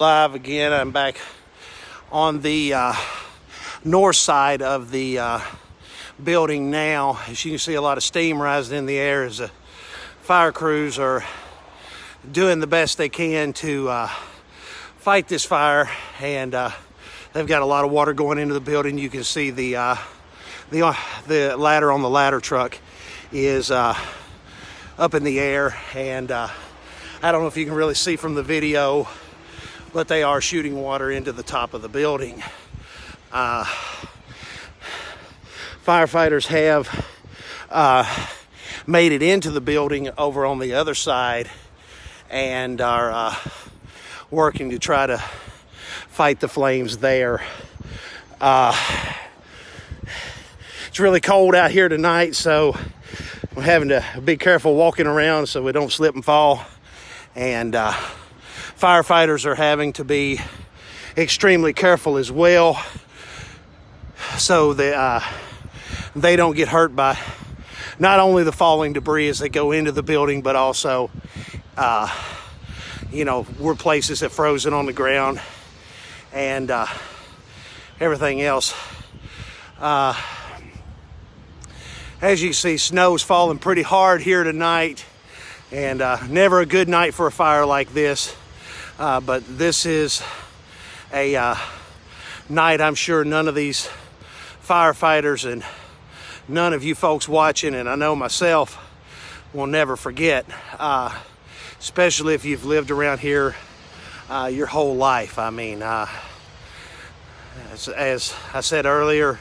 Live again. I'm back on the north side of the building now. As you can see, a lot of steam rising in the air as the fire crews are doing the best they can to fight this fire, and they've got a lot of water going into the building. You can see the ladder on the ladder truck is up in the air, and I don't know if you can really see from the video, but they are shooting water into the top of the building. Firefighters have made it into the building over on the other side and are working to try to fight the flames there. It's really cold out here tonight, so we're having to be careful walking around so we don't slip and fall. And firefighters are having to be extremely careful as well, so that they don't get hurt by not only the falling debris as they go into the building, but also where places have frozen on the ground and everything else. As you can see, snow's falling pretty hard here tonight, and never a good night for a fire like this. But this is a night I'm sure none of these firefighters and none of you folks watching, and I know myself, will never forget, especially if you've lived around here your whole life. I mean, as I said earlier,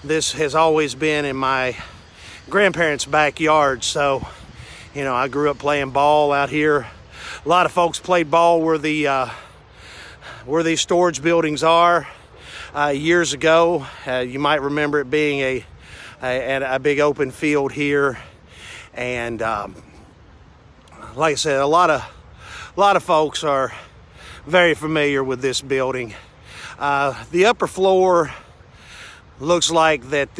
this has always been in my grandparents' backyard, so I grew up playing ball out here. A lot of folks played ball where these storage buildings are. Years ago, you might remember it being a big open field here, and like I said, a lot of folks are very familiar with this building. The upper floor looks like that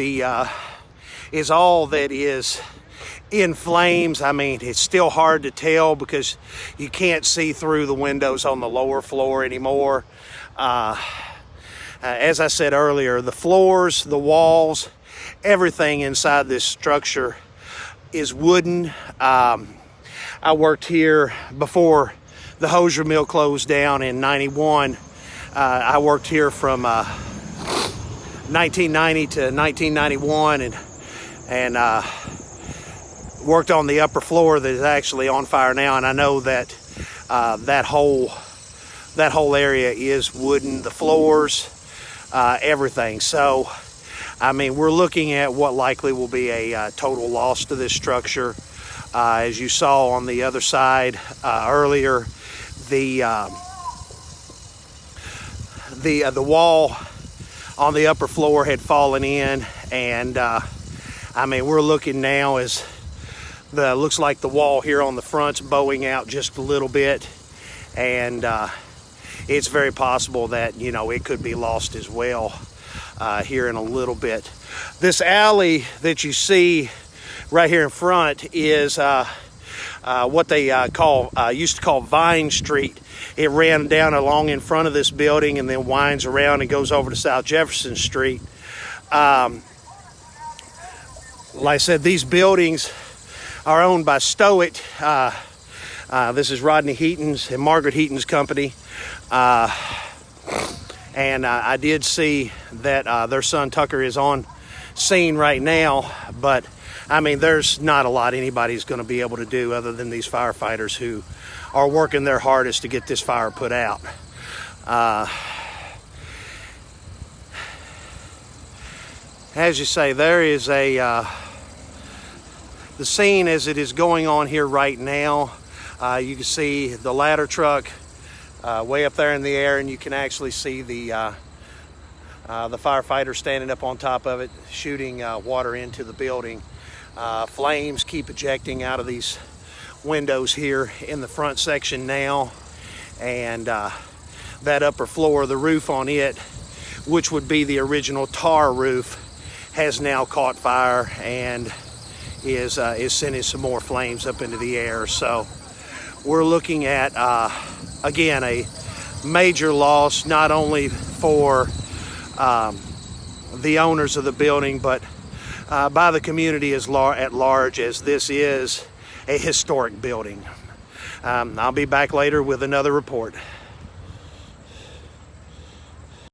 is all that is in flames. I mean, it's still hard to tell because you can't see through the windows on the lower floor anymore. As I said earlier, the floors, the walls, everything inside this structure is wooden. I worked here before the hosier mill closed down in '91. I worked here from 1990 to 1991, and worked on the upper floor that is actually on fire now. And I know that that whole area is wooden, the floors, everything. So, I mean, we're looking at what likely will be a total loss to this structure. As you saw on the other side earlier, the wall on the upper floor had fallen in, and I mean, we're looking now as looks like the wall here on the front's bowing out just a little bit, and it's very possible that it could be lost as well here in a little bit. This alley that you see right here in front is what they used to call Vine Street. It ran down along in front of this building and then winds around and goes over to South Jefferson Street. Like I said, these buildings are owned by Stowett. This is Rodney Heaton's and Margaret Heaton's company. And I did see that their son Tucker is on scene right now, but I mean, there's not a lot anybody's going to be able to do other than these firefighters who are working their hardest to get this fire put out. As you say, there is the scene as it is going on here right now. You can see the ladder truck way up there in the air, and you can actually see the firefighter standing up on top of it, shooting water into the building. Flames keep ejecting out of these windows here in the front section now, and that upper floor, the roof on it, which would be the original tar roof, has now caught fire and is sending some more flames up into the air. So we're looking at again a major loss, not only for the owners of the building, but by the community at large, as this is a historic building. I'll be back later with another report.